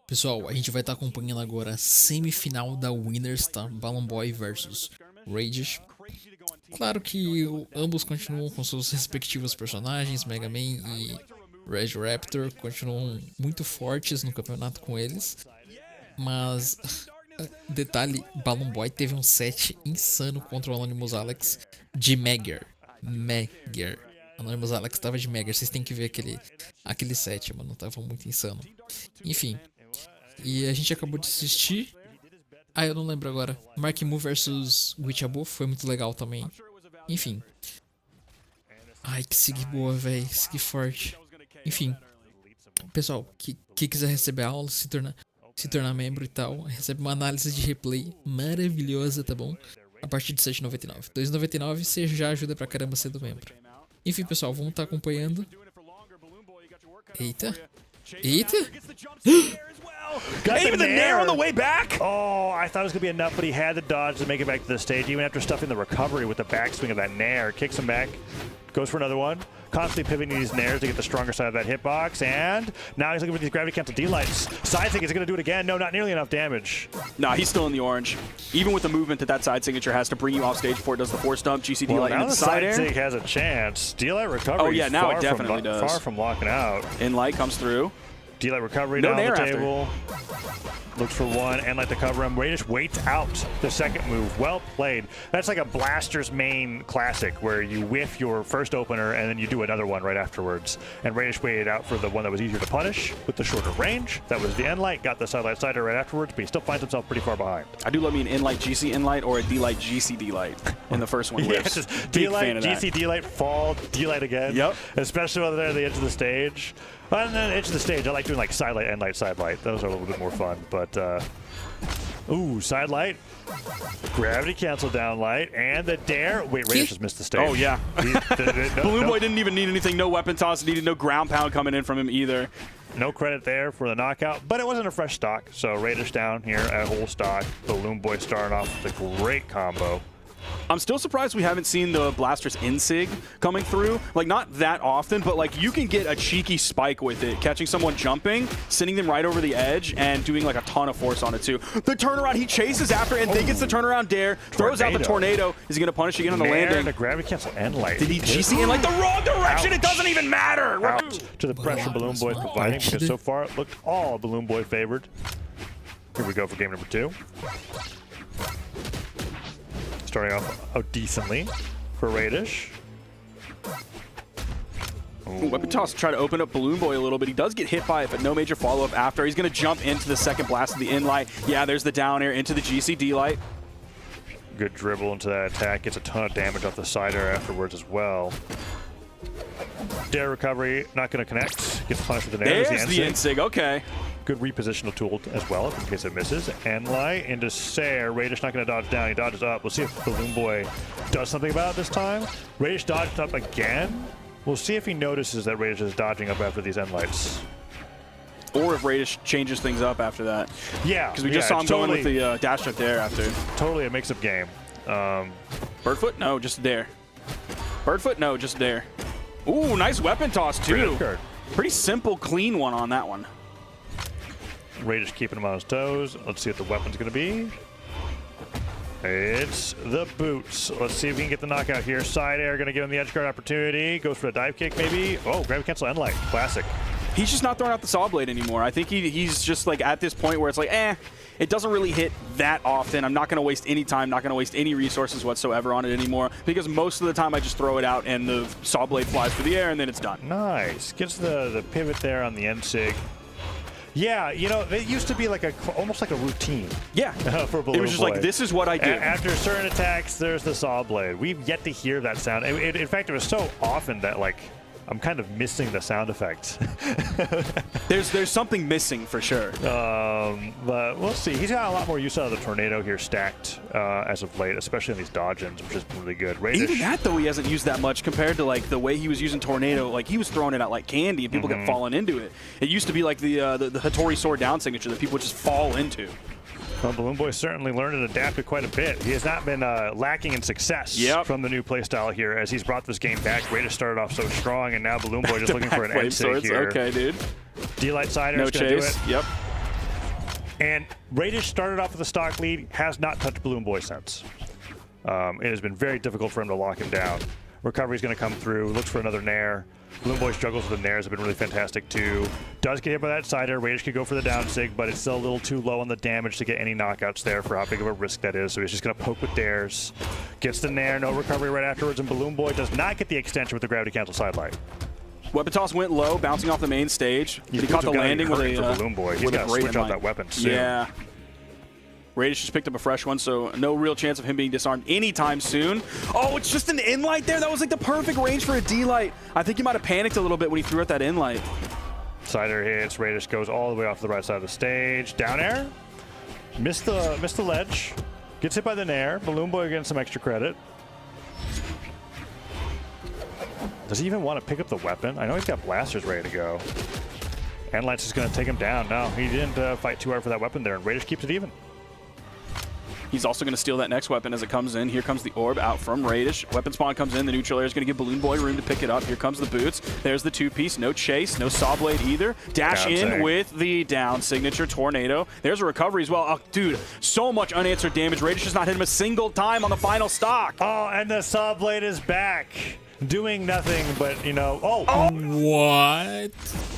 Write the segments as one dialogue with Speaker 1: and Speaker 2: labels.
Speaker 1: Pessoal, a gente vai estar acompanhando agora a semifinal da Winners, tá? Balloon Boy versus Rages. Claro que ambos continuam com seus respectivos personagens, Mega Man e Reg Raptor continuam muito fortes no campeonato com eles. Mas, detalhe, Balloon Boy teve um set insano contra o Anonymous Alex de Megger. Anonymous Alex tava de Megger, vocês têm que ver aquele set, mano, tava muito insano. Enfim. E a gente acabou de assistir. Ah, eu não lembro agora. Mark Mu versus Witchabu foi muito legal também. Enfim. Ai, que sig boa, velho. Sig forte. Enfim. Pessoal, que quiser receber a aula, se tornar membro e tal, recebe uma análise de replay maravilhosa, tá bom? A partir de R$7,99. R$2,99 você já ajuda pra caramba sendo membro. Enfim, pessoal, vamos estar acompanhando. Eita. Eita.
Speaker 2: Even the nair on the way back! Oh, I thought it was going to be enough, but he had the dodge to make it back to the stage, even after stuffing the recovery with the backswing of that nair. Kicks him back, goes for another one. Constantly pivoting these nairs to get the stronger side of that hitbox, and now he's looking for these gravity cancel D-lights. Side sync is going to do it again. No, not nearly enough damage.
Speaker 3: Nah, he's still in the orange. Even with the movement that side signature has to bring you off stage before it does the force dump, GC D-light into the side air.
Speaker 2: Side sync has a chance. D-light recovery.
Speaker 3: Oh yeah, now it definitely does.
Speaker 2: Far from locking out.
Speaker 3: In-light comes through.
Speaker 2: D-light recovery
Speaker 3: No
Speaker 2: down
Speaker 3: nair
Speaker 2: the
Speaker 3: after.
Speaker 2: table. Looks for one, and like to cover him. Radish waits out the second move. Well played. That's like a Blaster's main classic where you whiff your first opener and then you do another one right afterwards. And Radish waited out for the one that was easier to punish with the shorter range. That was the end light. Got the sidelight sider right afterwards, but he still finds himself pretty far behind.
Speaker 3: I do love me an in-light GC in-light or a D-light GC D-light in the first one.
Speaker 2: Yeah,
Speaker 3: Whips.
Speaker 2: just
Speaker 3: Big
Speaker 2: D-light,
Speaker 3: fan of that.
Speaker 2: GC D-light, fall, D-light again.
Speaker 3: Yep.
Speaker 2: Especially when they're at the edge of the stage. And then edge of the stage, I like doing like side light, end light, side light. Those are a little bit more fun, but ooh, side light. Gravity cancel down light, and the dare. Wait, Radish just missed the stage.
Speaker 3: Oh, yeah. Balloon
Speaker 2: No,
Speaker 3: Boy didn't even need anything. No weapon toss needed. No ground pound coming in from him either.
Speaker 2: no credit there for the knockout, but it wasn't a fresh stock. So Radish down here at whole stock. Balloon Boy starting off with a great combo.
Speaker 3: I'm still surprised we haven't seen the Blaster's Insig coming through. Like, not that often, but like you can get a cheeky spike with it, catching someone jumping, sending them right over the edge, and doing like a ton of force on it too. The turnaround, he chases after and then gets the turnaround dare, throws out the tornado. Is he going to punish again on the landing?
Speaker 2: The gravity cancel end light.
Speaker 3: Did he GC in like the wrong direction? It doesn't even matter.
Speaker 2: Out to the pressure Balloon Boy is providing, because so far it looked all Balloon Boy favored. Here we go for game number 2. Starting off out decently for Radish.
Speaker 3: Weapon toss to try to open up Balloon Boy a little bit. He does get hit by it, but no major follow-up after. He's going to jump into the second blast of the in-light. Yeah, there's the down air into the GC light.
Speaker 2: Good dribble into that attack. Gets a ton of damage off the side air afterwards as well. Dare recovery, not going to connect. Gets punished with the nair.
Speaker 3: There's the Insig, okay.
Speaker 2: Good repositional tool as well in case it misses. Enlight into Sair. Radish not going to dodge down. He dodges up. We'll see if Balloon Boy does something about it this time. Radish dodged up again. We'll see if he notices that Radish is dodging up after these Enlights.
Speaker 3: Or if Radish changes things up after that.
Speaker 2: Yeah.
Speaker 3: Because we just saw him going with the dash up there after.
Speaker 2: Totally a mix-up game.
Speaker 3: Birdfoot? No, just dare. Birdfoot? No, just dare. Ooh, nice weapon toss too. Pretty simple, clean one on that one.
Speaker 2: Radish keeping him on his toes. Let's see what the weapon's going to be. It's the boots. Let's see if we can get the knockout here. Side air going to give him the edge guard opportunity. Goes for a dive kick maybe. Oh, gravity cancel end light. Classic.
Speaker 3: He's just not throwing out the saw blade anymore. I think he's just like at this point where it's like, it doesn't really hit that often. I'm not going to waste any time, not going to waste any resources whatsoever on it anymore, because most of the time I just throw it out and the saw blade flies through the air and then it's done.
Speaker 2: Nice. Gets the pivot there on the N-Sig. Yeah, you know, it used to be like almost like a routine.
Speaker 3: Yeah.
Speaker 2: For Balloon
Speaker 3: It was just
Speaker 2: Boy.
Speaker 3: like, this is what I do.
Speaker 2: After certain attacks, there's the saw blade. We've yet to hear that sound. In fact, it was so often that, like, I'm kind of missing the sound effects.
Speaker 3: There's something missing for sure.
Speaker 2: But we'll see. He's got a lot more use out of the tornado here stacked as of late, especially in these dodge-ins, which is really good. Radish,
Speaker 3: Even that, though, he hasn't used that much compared to like the way he was using tornado. Like, he was throwing it out like candy and people kept falling into it. It used to be like the Hattori sword down signature that people would just fall into.
Speaker 2: Well, Balloon Boy certainly learned and adapted quite a bit. He has not been lacking in success from the new playstyle here as he's brought this game back. Radish started off so strong, and now Balloon Boy just looking for an end here.
Speaker 3: Okay, dude.
Speaker 2: D-Light Sider
Speaker 3: No
Speaker 2: is going to do
Speaker 3: chase.
Speaker 2: it.
Speaker 3: Yep.
Speaker 2: And Radish started off with a stock lead, has not touched Balloon Boy since. It has been very difficult for him to lock him down. Recovery's going to come through, looks for another Nair. Balloon Boy struggles with the Nairs, have been really fantastic too. Does get hit by that side air. Radish could go for the down sig, but it's still a little too low on the damage to get any knockouts there for how big of a risk that is. So he's just going to poke with dares. Gets the Nair, no recovery right afterwards, and Balloon Boy does not get the extension with the gravity cancel sidelight.
Speaker 3: Weapon toss went low, bouncing off the main stage. He caught the landing with a
Speaker 2: Balloon Boy. He's got to switch out that weapon soon.
Speaker 3: Yeah. Radish just picked up a fresh one, so no real chance of him being disarmed anytime soon. Oh, it's just an in-light there. That was like the perfect range for a D-light. I think he might have panicked a little bit when he threw out that in-light.
Speaker 2: Side air hits. Radish goes all the way off the right side of the stage. Down air. Missed the ledge. Gets hit by the Nair. Balloon Boy getting some extra credit. Does he even want to pick up the weapon? I know he's got blasters ready to go. Endlight's just going to take him down. No, he didn't fight too hard for that weapon there, and Radish keeps it even.
Speaker 3: He's also going to steal that next weapon as it comes in. Here comes the orb out from Radish. Weapon spawn comes in. The neutral air is going to give Balloon Boy room to pick it up. Here comes the boots. There's the two-piece. No chase. No saw blade either. Dash in with the down signature tornado. There's a recovery as well. Oh, dude, so much unanswered damage. Radish has not hit him a single time on the final stock.
Speaker 2: Oh, and the saw blade is back. Doing nothing but, you know,
Speaker 1: What?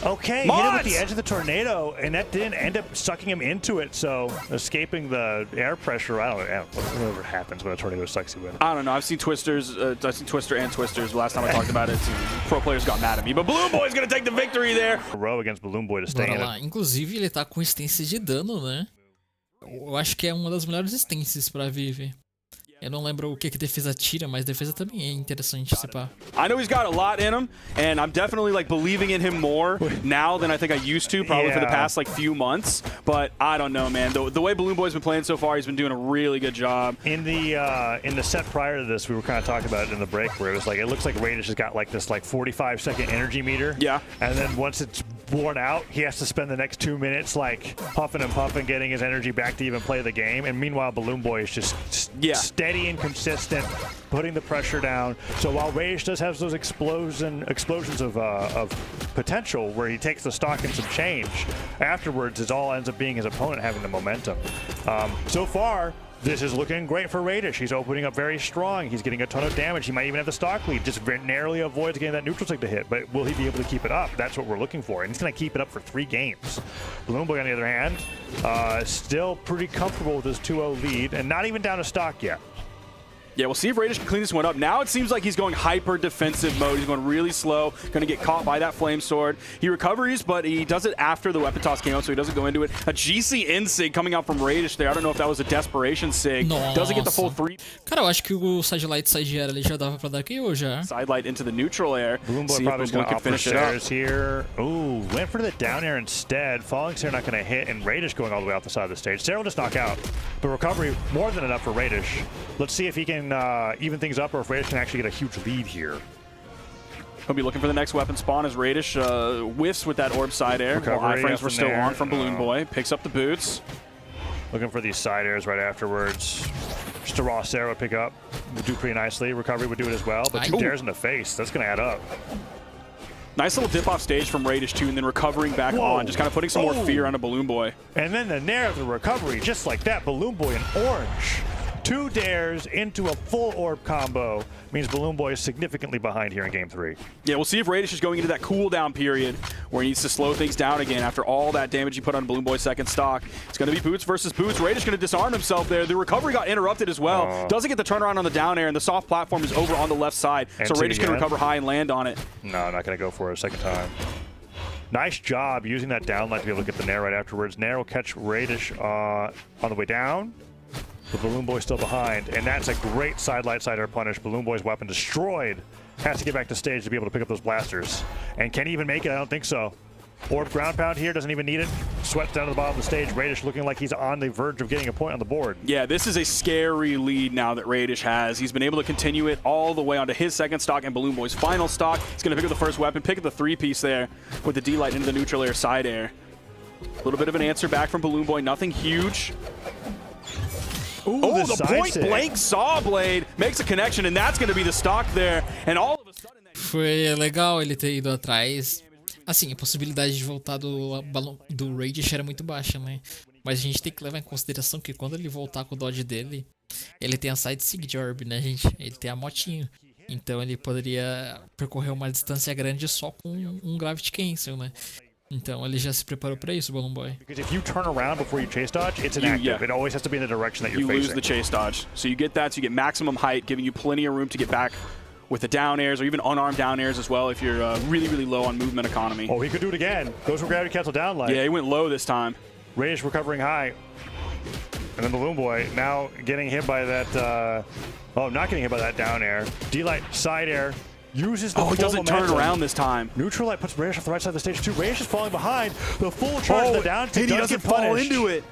Speaker 2: Okay, hit him with the edge of the tornado, and that didn't end up sucking him into it, so escaping the air pressure, I don't know, whatever happens when a tornado sucks you in.
Speaker 3: I don't know, I've seen Twisters, I've seen Twister and Twisters. Last time I talked about it, pro players got mad at me, but Balloon Boy's gonna take the victory there.
Speaker 2: A row against Balloon Boy to stay in it.
Speaker 1: Inclusive, ele tá com stance de dano, né? Eu acho que é uma das melhores stances pra Vive. Eu não lembro o que defesa tira, mas defesa também é interessante se pá.
Speaker 3: I know he's got a lot in him, and I'm definitely like believing in him more now than I think I used to, probably for the past like few months. But I don't know, man. The way Balloon Boy's been playing so far, he's been doing a really good job.
Speaker 2: In the set prior to this, we were kind of talking about it in the break, where it was like it looks like Radish has got like this 45-second energy meter.
Speaker 3: Yeah.
Speaker 2: And then once it's worn out, he has to spend the next 2 minutes like puffing and puffing, getting his energy back to even play the game. And meanwhile, Balloon Boy is just steady and consistent, putting the pressure down. So while Radish does have those explosions of potential where he takes the stock and some change, afterwards it all ends up being his opponent having the momentum. So far, this is looking great for Radish. He's opening up very strong. He's getting a ton of damage. He might even have the stock lead. Just very narrowly avoids getting that neutral sig to hit. But will he be able to keep it up? That's what we're looking for. And he's going to keep it up for 3 games. Balloon Boy, on the other hand, still pretty comfortable with his 2-0 lead and not even down a stock yet.
Speaker 3: Yeah, we'll see if Radish can clean this one up. Now it seems like he's going hyper defensive mode. He's going really slow, going to get caught by that flame sword. He recovers, but he does it after the weapon toss came out, so he doesn't go into it. A GC in sig coming out from Radish there. I don't know if that was a desperation sig. Doesn't get the full 3.
Speaker 1: Cara, eu acho que o sidelight side air ali já dava pra dar KO já.
Speaker 3: Sidelight into the neutral air.
Speaker 2: Balloon Boy probably going to finish it up here. Ooh, went for the down air instead. Falling Sarah not going to hit, and Radish going all the way off the side of the stage. Sarah will just knock out. But recovery more than enough for Radish. Let's see if he can even things up, or if Radish can actually get a huge lead here.
Speaker 3: He'll be looking for the next weapon spawn as Radish whiffs with that orb side air. While iframes were still on from Balloon Boy. Picks up the boots.
Speaker 2: Looking for these side airs right afterwards. Just a raw Sarah would pick up. Would do pretty nicely. Recovery would do it as well. But 2 dares in the face. That's going to add up.
Speaker 3: Nice little dip off stage from Radish too, and then recovering back on. Just kind of putting some more fear on a Balloon Boy.
Speaker 2: And then the Nair of the recovery, just like that. Balloon Boy in orange. 2 dares into a full orb combo means Balloon Boy is significantly behind here in Game 3.
Speaker 3: Yeah, we'll see if Radish is going into that cooldown period where he needs to slow things down again after all that damage he put on Balloon Boy's second stock. It's going to be Boots versus Boots. Radish going to disarm himself there. The recovery got interrupted as well. Doesn't get the turnaround on the down air, and the soft platform is over on the left side. So Radish can recover high and land on it.
Speaker 2: No, not going to go for it a second time. Nice job using that down light to be able to get the Nair right afterwards. Nair will catch Radish on the way down. The Balloon Boy still behind, and that's a great side air punish. Balloon Boy's weapon destroyed. Has to get back to stage to be able to pick up those blasters. And can he even make it? I don't think so. Orb ground pound here, doesn't even need it. Sweats down to the bottom of the stage. Radish looking like he's on the verge of getting a point on the board.
Speaker 3: Yeah, this is a scary lead now that Radish has. He's been able to continue it all the way onto his second stock and Balloon Boy's final stock. He's going to pick up the first weapon, pick up the 3-piece there with the D-Light into the neutral air side air. A little bit of an answer back from Balloon Boy, nothing huge. Ooh, the point-blank saw blade makes a connection, and that's going to be the stock there. And all of a sudden...
Speaker 1: Foi legal ele ter ido atrás. Assim, a possibilidade de voltar do Radish era muito baixa, né? Mas a gente tem que levar em consideração que quando ele voltar com o dodge dele, ele tem a side sig orb, né, gente? Ele tem a motinho. Então ele poderia percorrer uma distância grande só com um Gravity Cancel, né? Então ele já se preparou pra isso, Balloon Boy.
Speaker 2: Because if you turn around before you chase dodge, it's inactive.
Speaker 3: yeah.
Speaker 2: It always has to be in the direction that you're
Speaker 3: You
Speaker 2: facing.
Speaker 3: lose the chase dodge. So you get that, so you get maximum height, giving you plenty of room to get back with the down airs or even unarmed down airs as well if you're really, really low on movement economy.
Speaker 2: Oh, he could do it again. Goes for gravity cancel down light.
Speaker 3: Yeah, he went low this time.
Speaker 2: Radish recovering high. And then Balloon Boy now getting hit by that, not getting hit by that down air. D-Light side air. Uses the
Speaker 3: Oh, he
Speaker 2: full
Speaker 3: doesn't
Speaker 2: momentum.
Speaker 3: turn around this time.
Speaker 2: Neutral Light puts Radish off the right side of the stage too. Radish is falling behind. The full charge of the down
Speaker 3: and he
Speaker 2: does
Speaker 3: doesn't
Speaker 2: get
Speaker 3: fall
Speaker 2: punished.
Speaker 3: into it.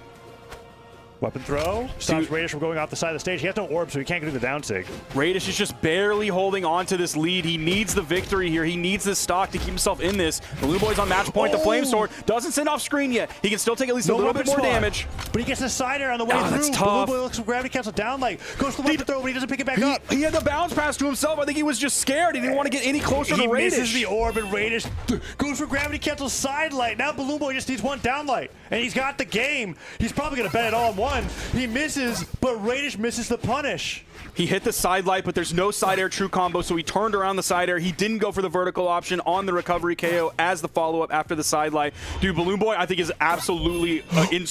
Speaker 2: Weapon throw stops Radish from going off the side of the stage. He has no orb, so he can't do the down sig.
Speaker 3: Radish is just barely holding on to this lead. He needs the victory here. He needs this stock to keep himself in this. Balloon Boy's on match point. The Flame Sword doesn't send off screen yet. He can still take at least a little bit more damage.
Speaker 2: But he gets the side air on the way
Speaker 3: Oh,
Speaker 2: through.
Speaker 3: that's
Speaker 2: Balloon
Speaker 3: tough.
Speaker 2: Boy looks for gravity cancel down like goes to the weapon throw, but he doesn't pick it back up.
Speaker 3: He had the bounce pass to himself. I think he was just scared. He didn't want to get any closer
Speaker 2: He
Speaker 3: to Radish.
Speaker 2: misses the orb, and Radish goes for gravity cancel side light. Now Balloon Boy just needs one down light, and he's got the game. He's probably going to bet it all on one. He misses, but Radish misses the punish.
Speaker 3: He hit the side light, but there's no side air true combo, so he turned around the side air. He didn't go for the vertical option on the recovery KO as the follow-up after the side light. Dude, Balloon Boy, I think, is absolutely in...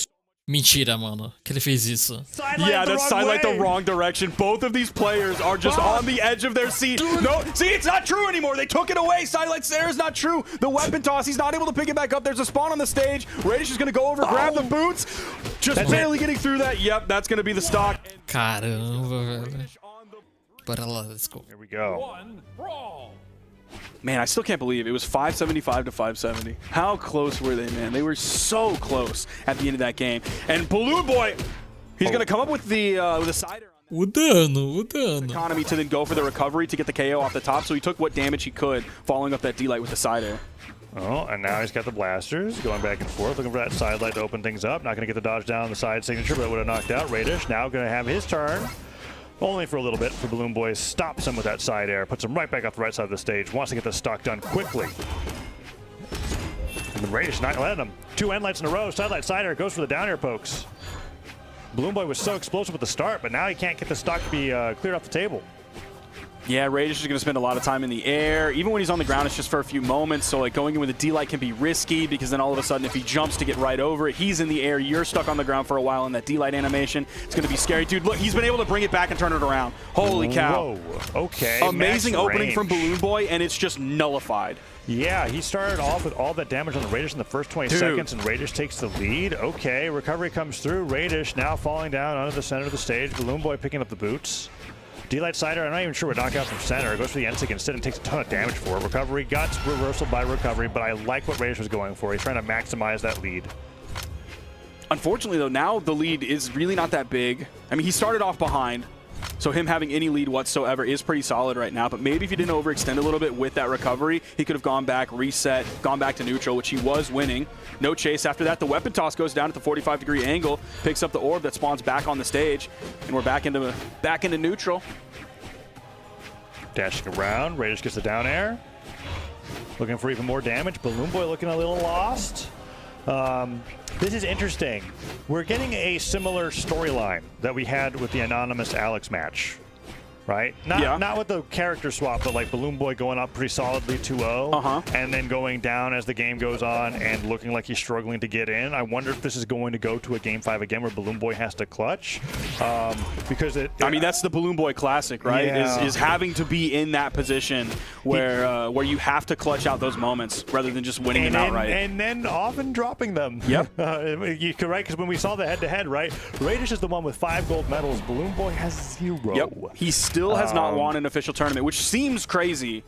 Speaker 1: Mentira, mano, que ele fez isso.
Speaker 3: Yeah, that's side light the wrong direction. Both of these players are just on the edge of their seat. No, see, it's not true anymore. They took it away. Side light there is not true. The weapon toss, he's not able to pick it back up. There's a spawn on the stage. Radish is going to go over, grab the boots. Just barely getting through that. Yep, that's going to be the stock.
Speaker 1: Caramba, velho. Bora lá, let's go.
Speaker 2: Here we go.
Speaker 3: Man, I still can't believe it was 575 to 570. How close were they, man? They were so close at the end of that game. And Balloon Boy, he's going to come up with the side air on
Speaker 1: O dano.
Speaker 3: economy to then go for the recovery to get the KO off the top. So he took what damage he could, following up that D-Light with the side air.
Speaker 2: Oh, and now he's got the blasters going back and forth, looking for that side light to open things up. Not going to get the dodge down on the side signature, but it would have knocked out Radish. Now going to have his turn. Only for a little bit for Balloon Boy. Stops him with that side air. Puts him right back off the right side of the stage. Wants to get the stock done quickly. And the Radish not letting him. 2 end lights in a row. Side light, side air. Goes for the down air pokes. Balloon Boy was so explosive at the start, but now he can't get the stock to be cleared off the table.
Speaker 3: Yeah, Radish is going to spend a lot of time in the air. Even when he's on the ground, it's just for a few moments. So like going in with a D-Light can be risky because then all of a sudden if he jumps to get right over it, he's in the air, you're stuck on the ground for a while in that D-Light animation. It's going to be scary. Dude, look, he's been able to bring it back and turn it around. Holy cow.
Speaker 2: Whoa, okay.
Speaker 3: Amazing
Speaker 2: max
Speaker 3: opening
Speaker 2: range.
Speaker 3: from Balloon Boy, and it's just nullified.
Speaker 2: Yeah, he started off with all that damage on the Radish in the first 20 seconds, and Radish takes the lead. Okay, recovery comes through. Radish now falling down onto the center of the stage. Balloon Boy picking up the boots. D-Light Cider, I'm not even sure what knockout from center. It goes for the N-Sig instead and takes a ton of damage for it. Recovery, got reversal by recovery, but I like what Radish was going for. He's trying to maximize that lead.
Speaker 3: Unfortunately, though, now the lead is really not that big. I mean, he started off behind, so him having any lead whatsoever is pretty solid right now. But maybe if he didn't overextend a little bit with that recovery, he could have gone back, reset, gone back to neutral, which he was winning. No chase after that. The weapon toss goes down at the 45-degree angle, picks up the orb that spawns back on the stage, and we're back into neutral.
Speaker 2: Dashing around, Radish gets the down air. Looking for even more damage. Balloon Boy looking a little lost. This is interesting. We're getting a similar storyline that we had with the Anonymous Alex match, right? Not with the character swap, but like Balloon Boy going up pretty solidly 2-0, and then going down as the game goes on and looking like he's struggling to get in. I wonder if this is going to go to a Game 5 again where Balloon Boy has to clutch. Because I
Speaker 3: mean, that's the Balloon Boy classic, right?
Speaker 2: Yeah.
Speaker 3: Is having to be in that position where you have to clutch out those moments rather than just winning them outright.
Speaker 2: And then often dropping them.
Speaker 3: Yep.
Speaker 2: You're right, because when we saw the head-to-head, right? Radish is the one with 5 gold medals. Balloon Boy has 0.
Speaker 3: Yep. He still has not won an official tournament, which seems crazy.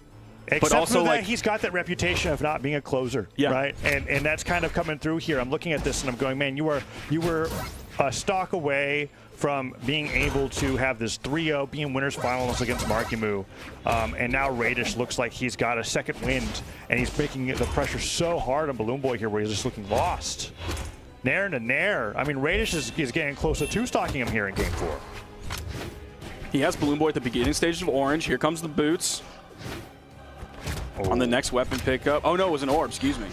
Speaker 2: Except
Speaker 3: but also,
Speaker 2: for that,
Speaker 3: like,
Speaker 2: he's got that reputation of not being a closer, right? And that's kind of coming through here. I'm looking at this and I'm going, man, you were a stock away from being able to have this 3-0, being winners finals against Markimu. And now Radish looks like he's got a second wind, and he's making the pressure so hard on Balloon Boy here where he's just looking lost. Nair to Nair. I mean, Radish is getting close to 2-stocking him here in Game 4.
Speaker 3: He has Balloon Boy at the beginning stages of Orange. Here comes the boots. On the next weapon pickup. Oh, no, it was an orb. Excuse me.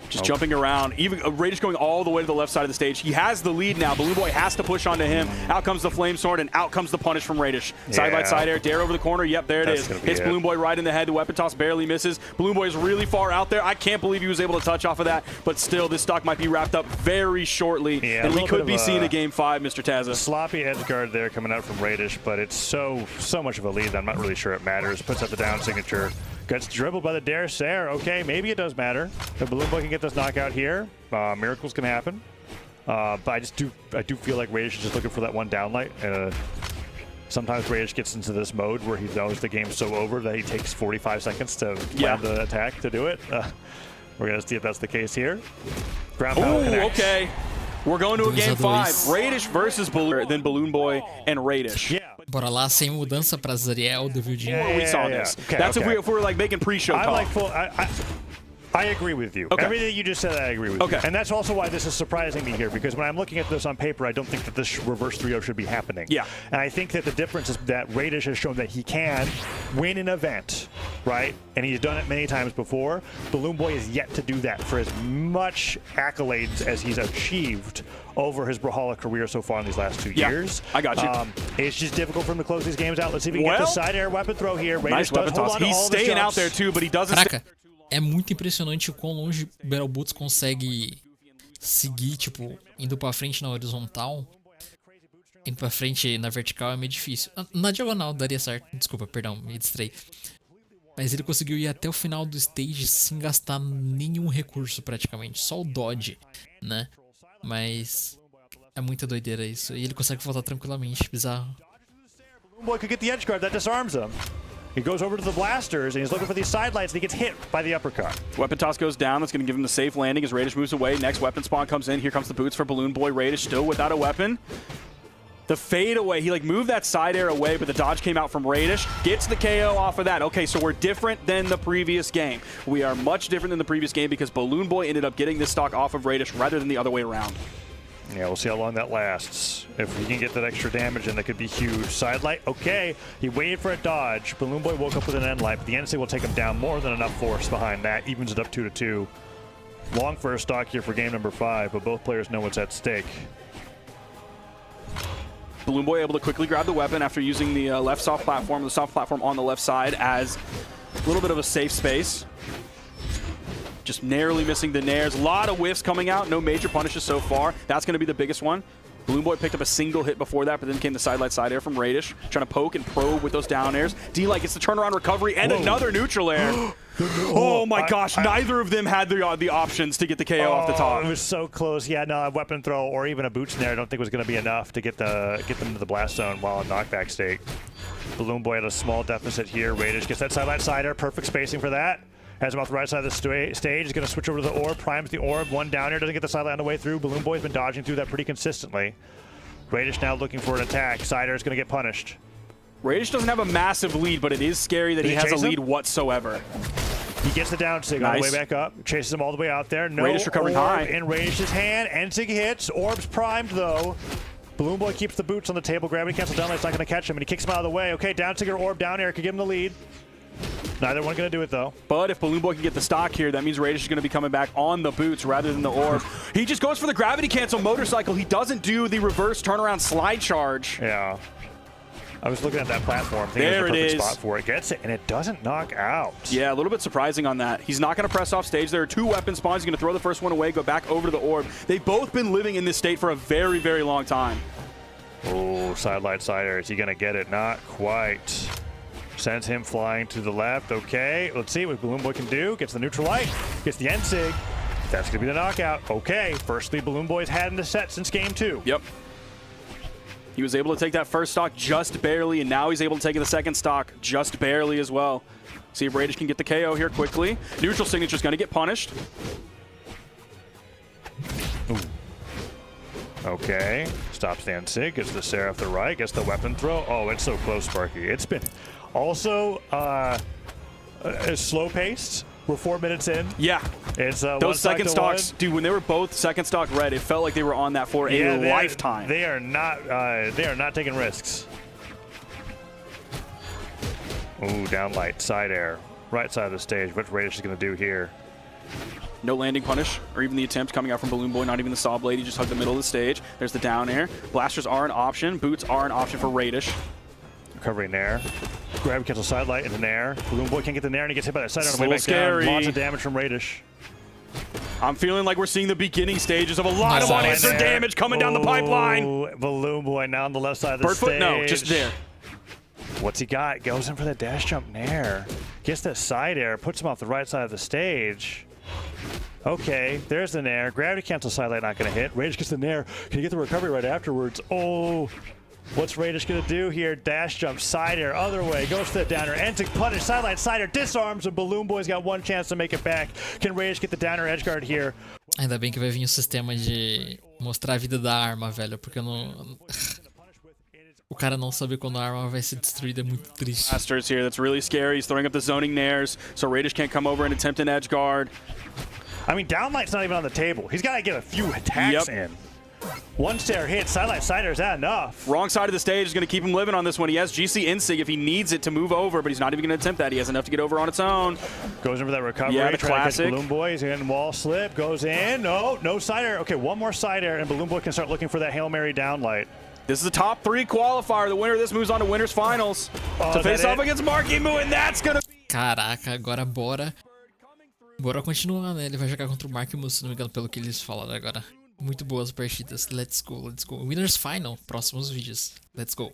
Speaker 3: Just jumping around. Even Radish going all the way to the left side of the stage. He has the lead now. Balloon Boy has to push onto him. Out comes the Flame Sword, and out comes the punish from Radish. Side light, side air, dare over the corner. Yep, there it is. Hits Balloon Boy right in the head. The weapon toss barely misses. Balloon Boy is really far out there. I can't believe he was able to touch off of that, but still, this stock might be wrapped up very shortly, and we could be seeing a game 5, Mr. Tazza.
Speaker 2: Sloppy edge guard there coming out from Radish, but it's so much of a lead that I'm not really sure it matters. Puts up the down signature. Gets dribbled by the Dare Sair. Okay, maybe it does matter. The Balloon Boy can get this knockout here. Miracles can happen. But I do feel like Radish is just looking for that one downlight. Sometimes Radish gets into this mode where he knows the game's so over that he takes 45 seconds to plan the attack to do it. We're going to see if that's the case here. Ground pound connects.
Speaker 3: Okay. We're going to a game 5. Radish versus Balloon, then Balloon Boy and Radish.
Speaker 2: Yeah.
Speaker 1: Bora lá, sem mudança pra Zariel, The Virgin.
Speaker 3: We saw this.
Speaker 2: Okay,
Speaker 3: That's if we were like making pre-show talk.
Speaker 2: I agree with you.
Speaker 3: Okay.
Speaker 2: Everything you just said, I agree with you. And that's also why this is surprising me here, because when I'm looking at this on paper, I don't think that this reverse 3-0 should be happening.
Speaker 3: Yeah.
Speaker 2: And I think that the difference is that Radish has shown that he can win an event, right? And he's done it many times before. Balloon Boy is yet to do that for as much accolades as he's achieved over his Brawlhalla career so far in these last 2 years.
Speaker 3: I got you.
Speaker 2: It's just difficult for him to close these games out. Let's see if we can get the side air weapon throw here. Radish does hold on to all
Speaker 3: He's staying out there too, but he doesn't.
Speaker 1: Caraca, é muito impressionante o quão longe Battle Boots consegue seguir, tipo, indo pra frente na horizontal. Indo pra frente na vertical é meio difícil. Na diagonal daria certo. Desculpa, perdão, me distraí. Mas ele conseguiu ir até o final do stage sem gastar nenhum recurso praticamente. Só o dodge, né? Mas é muita doideira isso. E ele consegue voltar tranquilamente, bizarro.
Speaker 2: Balloon Boy could get the edge guard, that disarms him. He goes over to the blasters, and he's looking for these side lights, and he gets hit by the uppercut.
Speaker 3: Weapon toss goes down. That's going to give him the safe landing as Radish moves away. Next weapon spawn comes in. Here comes the boots for Balloon Boy. Radish still without a weapon. The fade away, he like moved that side air away, but the dodge came out from Radish. Gets the KO off of that. Okay, so we're different than the previous game. We are much different than the previous game because Balloon Boy ended up getting this stock off of Radish rather than the other way around.
Speaker 2: Yeah, we'll see how long that lasts. If we can get that extra damage in, that could be huge. Side light, okay. He waited for a dodge. Balloon Boy woke up with an end light, but the NC will take him down. More than enough force behind that. Evens it up 2-2. Long first stock here for game number 5, but both players know what's at stake.
Speaker 3: Balloon Boy able to quickly grab the weapon after using the left soft platform, on the left side as a little bit of a safe space. Just narrowly missing the nairs. A lot of whiffs coming out. No major punishes so far. That's going to be the biggest one. Balloon Boy picked up a single hit before that, but then came the side light side air from Radish. Trying to poke and probe with those down airs. D-Light gets the turnaround recovery and another neutral air. Oh my gosh, neither of them had the options to get the KO off the top.
Speaker 2: It was so close. Yeah, no, a weapon throw or even a boot snare I don't think was going to be enough to get them to the blast zone while in knockback state. Balloon Boy had a small deficit here. Radish gets that sideline side air. Perfect spacing for that. Has him off the right side of the stage. He's going to switch over to the orb. Primes the orb. One down here. Doesn't get the sideline on the way through. Balloon Boy's been dodging through that pretty consistently. Radish now looking for an attack. Side air is going to get punished.
Speaker 3: Radish doesn't have a massive lead, but it is scary that he has a lead whatsoever.
Speaker 2: He gets the down sig on the way back up. Chases him all the way out there. No
Speaker 3: Radish recovering high.
Speaker 2: In Radish's hand. N-Sig hits. Orb's primed though. Balloon Boy keeps the boots on the table. Gravity cancel downlight's not going to catch him, and he kicks him out of the way. Okay, down sig or orb down air could give him the lead. Neither one going to do it, though.
Speaker 3: But if Balloon Boy can get the stock here, that means Radish is going to be coming back on the boots rather than the orb. He just goes for the gravity cancel motorcycle. He doesn't do the reverse turnaround slide charge.
Speaker 2: Yeah. I was looking at that platform.
Speaker 3: There it is.
Speaker 2: Spot for it. Gets it, and it doesn't knock out.
Speaker 3: Yeah, a little bit surprising on that. He's not going to press off stage. There are two weapon spawns. He's going to throw the first one away, go back over to the orb. They've both been living in this state for a very, very long time.
Speaker 2: Oh, sidelight side air. Is he going to get it? Not quite. Sends him flying to the left. Okay, let's see what Balloon Boy can do. Gets the neutral light. Gets the N-Sig. That's going to be the knockout. Okay, first lead Balloon Boy's had in the set since game 2.
Speaker 3: Yep. He was able to take that first stock just barely, and now he's able to take the second stock just barely as well. See if Radish can get the KO here quickly. Neutral signature's going to get punished.
Speaker 2: Ooh. Okay, stops the N-Sig, gets the Seraph the right, gets the weapon throw. Oh, it's so close, Sparky. It's been also slow-paced. We're 4 minutes in.
Speaker 3: Yeah.
Speaker 2: It's
Speaker 3: those second stocks, dude, when they were both second stock red, it felt like they were on that for a lifetime.
Speaker 2: They are not taking risks. Ooh, down light, side air. Right side of the stage. What's Radish going to do here?
Speaker 3: No landing punish, or even the attempt coming out from Balloon Boy, not even the saw blade. He just hugged the middle of the stage. There's the down air. Blasters are an option. Boots are an option for Radish.
Speaker 2: Recovery nair. Grab, cancel side light into nair. Balloon Boy can't get the nair and he gets hit by that side air on the way back
Speaker 3: scary.
Speaker 2: down. Lots of damage from Radish.
Speaker 3: I'm feeling like we're seeing the beginning stages of a lot of unanswered damage coming down the pipeline.
Speaker 2: Balloon Boy now on the left side of the stage.
Speaker 3: Birdfoot, no, just there.
Speaker 2: What's he got? Goes in for that dash jump nair. Gets that side air, puts him off the right side of the stage. Okay, there's the nair. Gravity cancel side light not going to hit. Radish gets the nair. Can he get the recovery right afterwards? Oh, what's Radish going to do here? Dash jump, side air, other way. Goes for the downer. Ends to punish, side light, side air, disarms, and Balloon Boy's got one chance to make it back. Can Radish get the downer edge guard here?
Speaker 1: Ainda bem que vai vir o sistema de mostrar a vida da arma, velho, porque eu não... O cara não saber quando a arma vai ser destruída é muito triste.
Speaker 3: Blasters here, that's really scary. He's throwing up the zoning nairs, so Radish can't come over and attempt an edge guard.
Speaker 2: I mean, downlight's not even on the table. He's got to get a few attacks in. One stair hit, sidelight, sider, is that enough?
Speaker 3: Wrong side of the stage is going to keep him living on this one. He has GC Insig if he needs it to move over, but he's not even going to attempt that. He has enough to get over on its own.
Speaker 2: Goes in for that recovery.
Speaker 3: Yeah, the classic.
Speaker 2: Balloon Boy, he's in wall slip, goes in. No side air. Okay, one more side air, and Balloon Boy can start looking for that Hail Mary downlight.
Speaker 3: This is a top 3 qualifier. The winner of this moves on to Winners Finals to face off against Marky Moo, and that's going to be...
Speaker 1: Caraca, agora bora continuar, né? Ele vai jogar contra o Marky Moo, se não me engano, pelo que eles falaram agora. Muito boas partidas. Let's go. Winners Final. Próximos vídeos. Let's go.